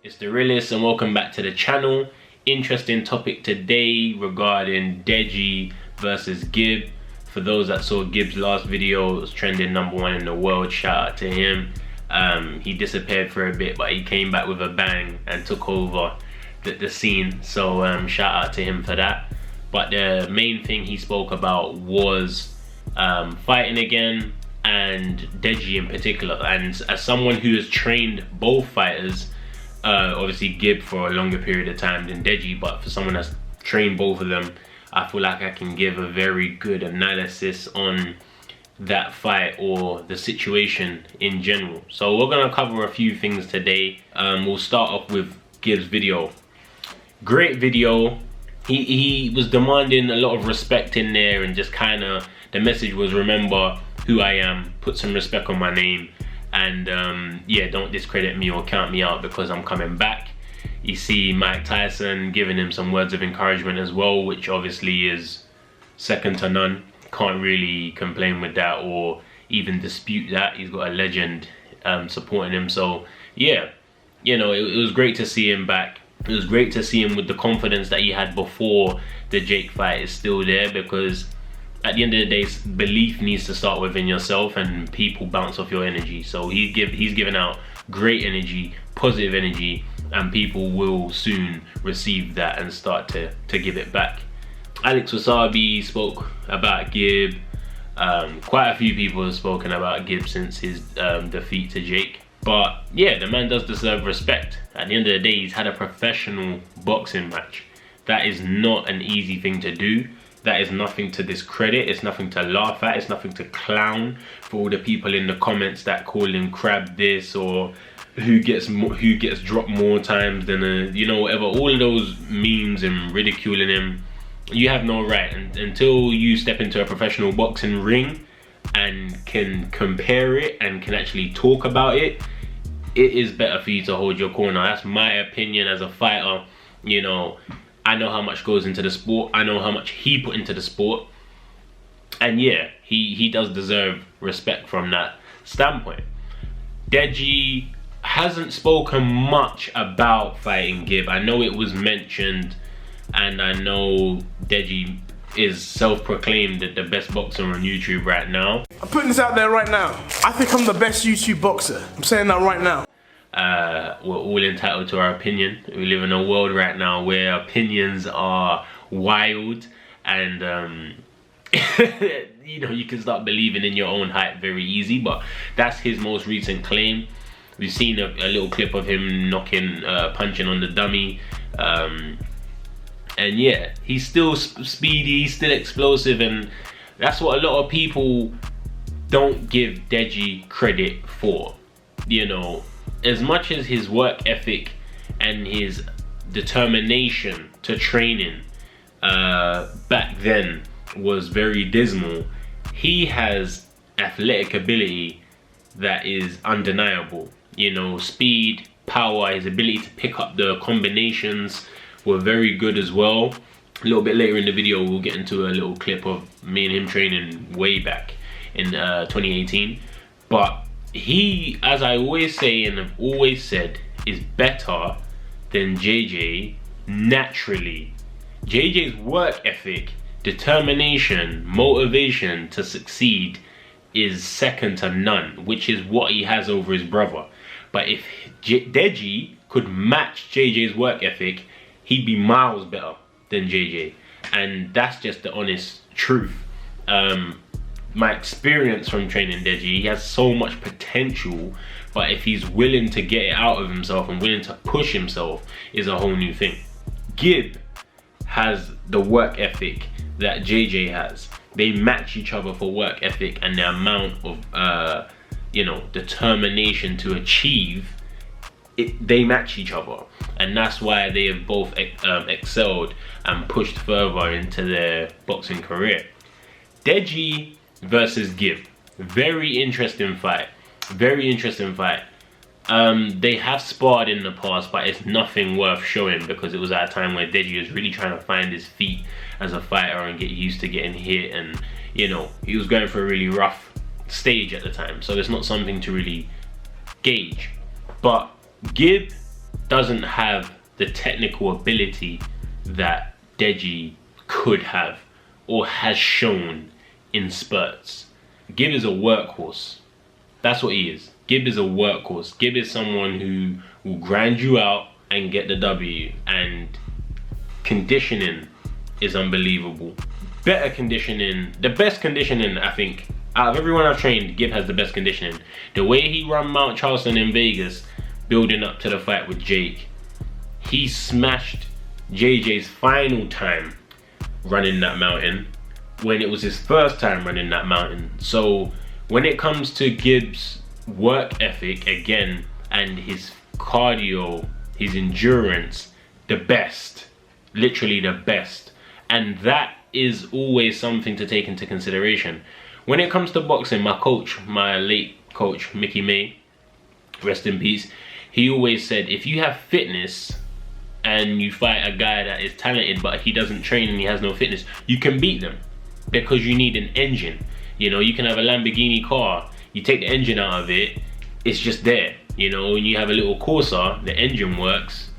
It's the realist and welcome back to the channel. Interesting topic today regarding Deji versus Gib. For those that saw Gib's last video, it was trending #1 in the world. Shout out to him. He disappeared for a bit, but he came back with a bang and took over the scene. So shout out to him for that. But the main thing he spoke about was fighting again, and Deji in particular. And as someone who has trained both fighters, obviously Gib for a longer period of time than Deji, but for someone that's trained both of them, I feel like I can give a very good analysis on that fight or the situation in general. So we're gonna cover a few things today. We'll start off with Gib's video. Great video. He was demanding a lot of respect in there, and just kind of the message was, remember who I am, put some respect on my name, and yeah, don't discredit me or count me out because I'm coming back. You see Mike Tyson giving him some words of encouragement as well, which obviously is second to none. Can't really complain with that or even dispute that. He's got a legend supporting him. So yeah, you know, it was great to see him back. It was great to see him with the confidence that he had before the Jake fight is still there, because at the end of the day, belief needs to start within yourself, and people bounce off your energy. So he's giving out great energy, positive energy, and people will soon receive that and start to give it back. Alex Wasabi spoke about Gib. Quite a few people have spoken about Gib since his defeat to Jake. But yeah, the man does deserve respect. At the end of the day, he's had a professional boxing match. That is not an easy thing to do. That is nothing to discredit. It's nothing to laugh at. It's nothing to clown. For all the people in the comments that call him crab this, or who gets dropped more times than a, you know, whatever, all of those memes and ridiculing him, you have no right. And until you step into a professional boxing ring and can compare it and can actually talk about it, it is better for you to hold your corner. That's my opinion as a fighter. You know, I know how much goes into the sport. I know how much he put into the sport. And yeah, he does deserve respect from that standpoint. Deji hasn't spoken much about fighting Gib. I know it was mentioned, and I know Deji is self-proclaimed the best boxer on YouTube right now. I'm putting this out there right now. I think I'm the best YouTube boxer. I'm saying that right now. We're all entitled to our opinion. We live in a world right now where opinions are wild, and you know, you can start believing in your own hype very easy. But that's his most recent claim. We've seen a little clip of him punching on the dummy. And yeah, he's still speedy, he's still explosive, and that's what a lot of people don't give Deji credit for. You know, as much as his work ethic and his determination to training back then was very dismal, he has athletic ability that is undeniable. You know, speed, power, his ability to pick up the combinations were very good as well. A little bit later in the video, we'll get into a little clip of me and him training way back in 2018. But he, as I always say and have always said, is better than JJ naturally. JJ's work ethic, determination, motivation to succeed is second to none, which is what he has over his brother. But if Deji could match JJ's work ethic, he'd be miles better than JJ, and that's just the honest truth. My experience from training Deji, he has so much potential, but if he's willing to get it out of himself and willing to push himself, is a whole new thing. Gib has the work ethic that JJ has. They match each other for work ethic and the amount of you know, determination to achieve it. They match each other, and that's why they have both excelled and pushed further into their boxing career. Deji versus Gib, very interesting fight. Very interesting fight. They have sparred in the past, but it's nothing worth showing because it was at a time where Deji was really trying to find his feet as a fighter and get used to getting hit, and you know, he was going for a really rough stage at the time, so it's not something to really gauge. But Gib doesn't have the technical ability that Deji could have or has shown in spurts. Gib is a workhorse. That's what he is. Gib is a workhorse. Gib is someone who will grind you out and get the W, and conditioning is unbelievable. Better conditioning, the best conditioning, I think. Out of everyone I've trained, Gib has the best conditioning. The way he ran Mount Charleston in Vegas, building up to the fight with Jake, he smashed JJ's final time running that mountain when it was his first time running that mountain. So when it comes to Gib's work ethic again, and his cardio, his endurance, the best, literally the best. And that is always something to take into consideration. When it comes to boxing, my coach, my late coach, Mickey May, rest in peace, he always said, if you have fitness and you fight a guy that is talented but he doesn't train and he has no fitness, you can beat them because you need an engine. You know, you can have a Lamborghini car, you take the engine out of it, it's just there. You know, when you have a little Corsa, the engine works,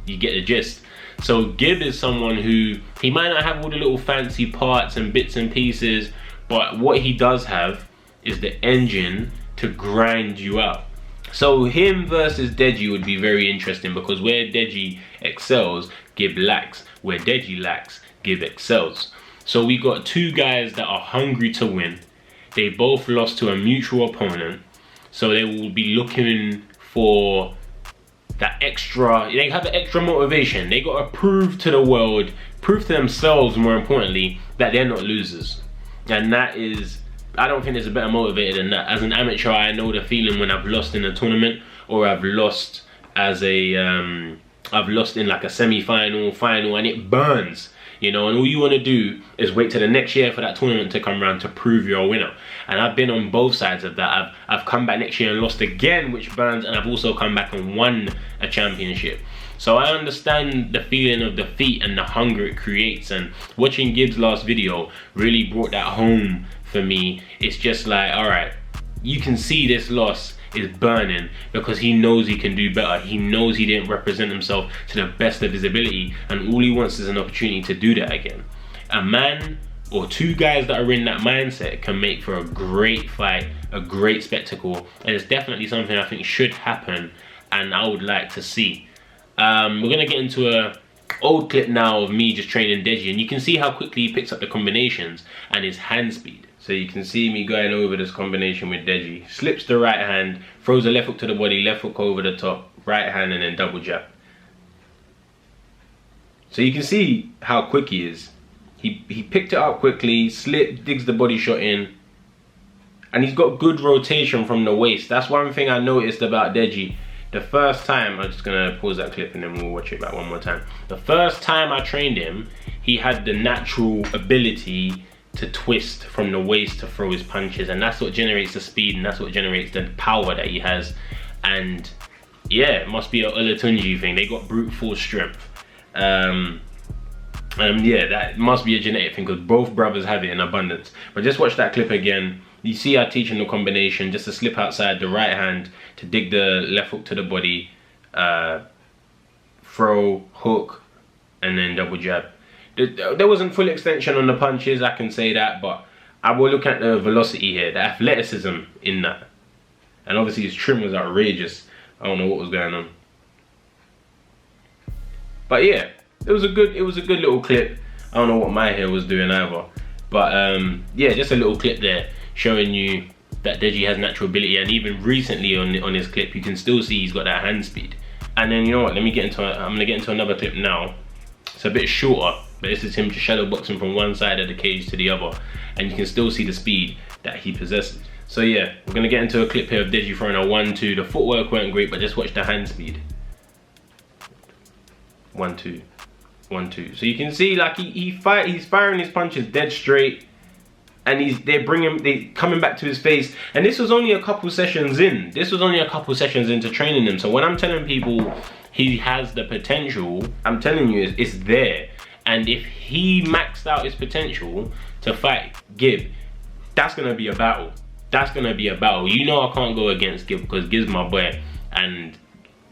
you get the gist. So Gib is someone who, he might not have all the little fancy parts and bits and pieces, but what he does have is the engine to grind you out. So him versus Deji would be very interesting, because where Deji excels, Gib lacks. Where Deji lacks, Gib excels. So we got two guys that are hungry to win. They both lost to a mutual opponent. So they will be looking for that extra, they have the extra motivation. They got to prove to the world, prove to themselves more importantly, that they're not losers. And that is, I don't think there's a better motivator than that. As an amateur, I know the feeling when I've lost in a tournament, or I've lost as a, I've lost in like a semi-final, final, and it burns. You know, and all you want to do is wait till the next year for that tournament to come around to prove you're a winner. And I've been on both sides of that. I've come back next year and lost again, which burns, and I've also come back and won a championship. So I understand the feeling of defeat and the hunger it creates, and watching Gib's last video really brought that home for me. It's just like, all right, you can see this loss is burning because he knows he can do better. He knows he didn't represent himself to the best of his ability, and all he wants is an opportunity to do that again. A man or two guys that are in that mindset can make for a great fight, a great spectacle, and it's definitely something I think should happen and I would like to see. We're gonna get into a old clip now of me just training Deji, and you can see how quickly he picks up the combinations and his hand speed. So you can see me going over this combination with Deji. Slips the right hand, throws a left hook to the body, left hook over the top, right hand, and then double jab. So you can see how quick he is. He picked it up quickly, slipped, digs the body shot in, and he's got good rotation from the waist. That's one thing I noticed about Deji. The first time, I'm just gonna pause that clip and then we'll watch it back one more time. The first time I trained him, he had the natural ability to twist from the waist to throw his punches, and that's what generates the speed, and that's what generates the power that he has. And yeah, it must be a Olatunji thing. They got brute force strength. Yeah, that must be a genetic thing because both brothers have it in abundance. But just watch that clip again. You see I teach him the combination, just to slip outside the right hand to dig the left hook to the body, throw, hook, and then double jab. There wasn't full extension on the punches, I can say that, but I will look at the velocity here, the athleticism in that. And obviously his trim was outrageous. I don't know what was going on. But yeah, it was a good little clip. I don't know what my hair was doing either. But yeah, just a little clip there showing you that Deji has natural ability, and even recently on his clip you can still see he's got that hand speed. And then you know what, I'm gonna get into another clip now. It's a bit shorter, but this is him just shadow boxing from one side of the cage to the other, and you can still see the speed that he possesses. So yeah, we're gonna get into a clip here of Deji throwing a 1-2. The footwork weren't great, but just watch the hand speed. 1-2, 1-2. So you can see like he's firing his punches dead straight, and they're coming back to his face. And this was only a couple sessions in. This was only a couple sessions into training him. So when I'm telling people he has the potential, I'm telling you it's there. And if he maxed out his potential to fight Gib, that's gonna be a battle. That's gonna be a battle. You know I can't go against Gib because Gib's my boy, and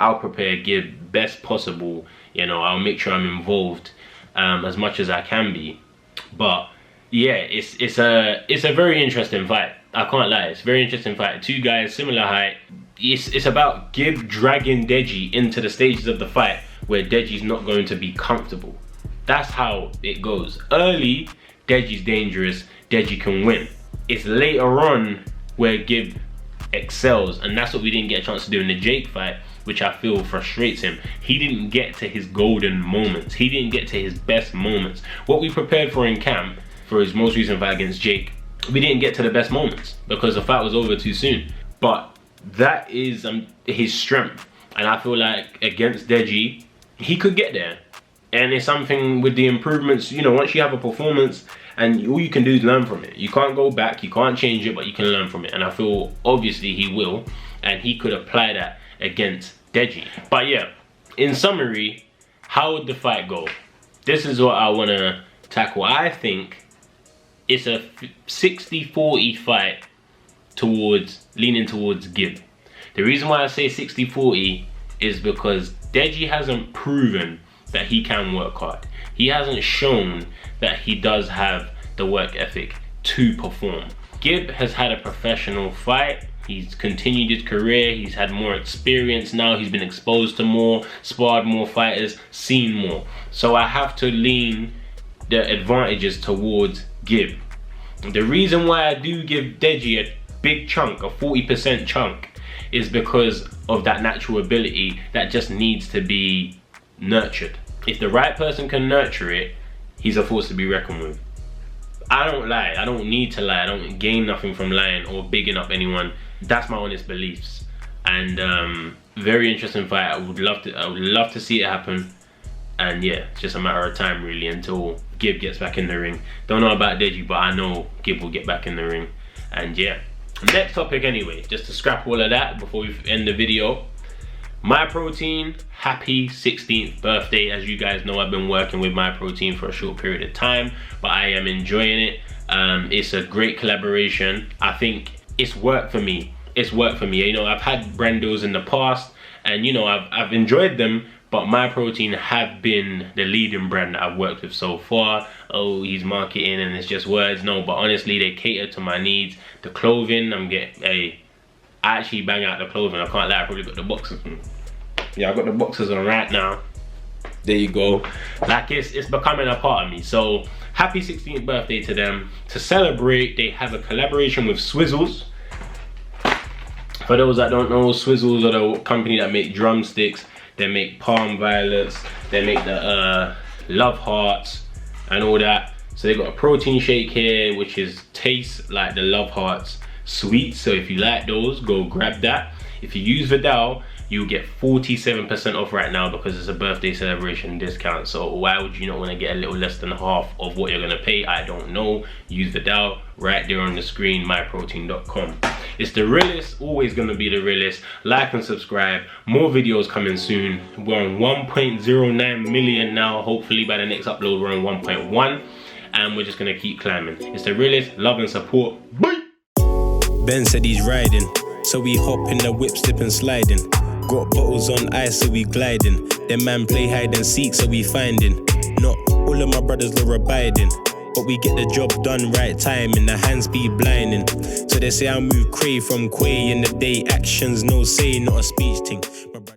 I'll prepare Gib best possible. You know, I'll make sure I'm involved as much as I can be. But yeah, it's a very interesting fight. I can't lie, it's a very interesting fight. Two guys similar height. It's about Gib dragging Deji into the stages of the fight where Deji's not going to be comfortable. That's how it goes. Early, Deji's dangerous, Deji can win. It's later on where Gib excels, and that's what we didn't get a chance to do in the Jake fight, which I feel frustrates him. He didn't get to his golden moments. He didn't get to his best moments. What we prepared for in camp, for his most recent fight against Jake, we didn't get to the best moments because the fight was over too soon. But that is his strength, and I feel like against Deji, he could get there. And it's something with the improvements, you know, once you have a performance, and all you can do is learn from it. You can't go back, you can't change it, but you can learn from it. And I feel obviously he will, and he could apply that against Deji. But yeah, in summary, how would the fight go? This is what I want to tackle. I think it's a 60-40 fight leaning towards Gib. The reason why I say 60-40 is because Deji hasn't proven that he can work hard. He hasn't shown that he does have the work ethic to perform. Gib has had a professional fight. He's continued his career. He's had more experience now. He's been exposed to more, sparred more fighters, seen more. So I have to lean the advantages towards Gib. The reason why I do give Deji a big chunk, a 40% chunk, is because of that natural ability that just needs to be nurtured. If the right person can nurture it, he's a force to be reckoned with. I don't lie. I don't need to lie. I don't gain nothing from lying or bigging up anyone. That's my honest beliefs. And very interesting fight. I would love to see it happen. And yeah, it's just a matter of time really until Gib gets back in the ring. Don't know about Deji, but I know Gib will get back in the ring. And yeah, next topic anyway, just to scrap all of that before we end the video. My Protein, happy 16th birthday. As you guys know, I've been working with My Protein for a short period of time, but I am enjoying it. It's a great collaboration. I think it's worked for me. It's worked for me. You know, I've had brand deals in the past, and you know, I've enjoyed them, but My Protein have been the leading brand that I've worked with so far. Oh, he's marketing and it's just words. No, but honestly, they cater to my needs. The clothing, I actually bang out the clothing. I can't lie, I probably got the boxers on. Yeah, I got the boxers on right now. There you go. Like it's becoming a part of me. So happy 16th birthday to them. To celebrate, they have a collaboration with Swizzles. For those that don't know, Swizzles are the company that make drumsticks. They make palm violets. They make the love hearts and all that. So they got a protein shake here, which tastes like the love hearts sweet. So if you like those, go grab that. If you use Viddal, you'll get 47% off right now because it's a birthday celebration discount. So why would you not want to get a little less than half of what you're gonna pay? I don't know. Use Viddal right there on the screen, myprotein.com. It's the realest, always gonna be the realest. Like and subscribe. More videos coming soon. We're on 1.09 million now. Hopefully by the next upload we're on 1.1, and we're just gonna keep climbing. It's the realest. Love and support. Bye. Ben said he's riding, so we hop in the whip, slip and sliding. Got bottles on ice, so we gliding. Them man play hide and seek, so we finding. Not all of my brothers are abiding, but we get the job done right timing. The hands be blinding, so they say I move cray from quay in the day. Actions no say, not a speech thing.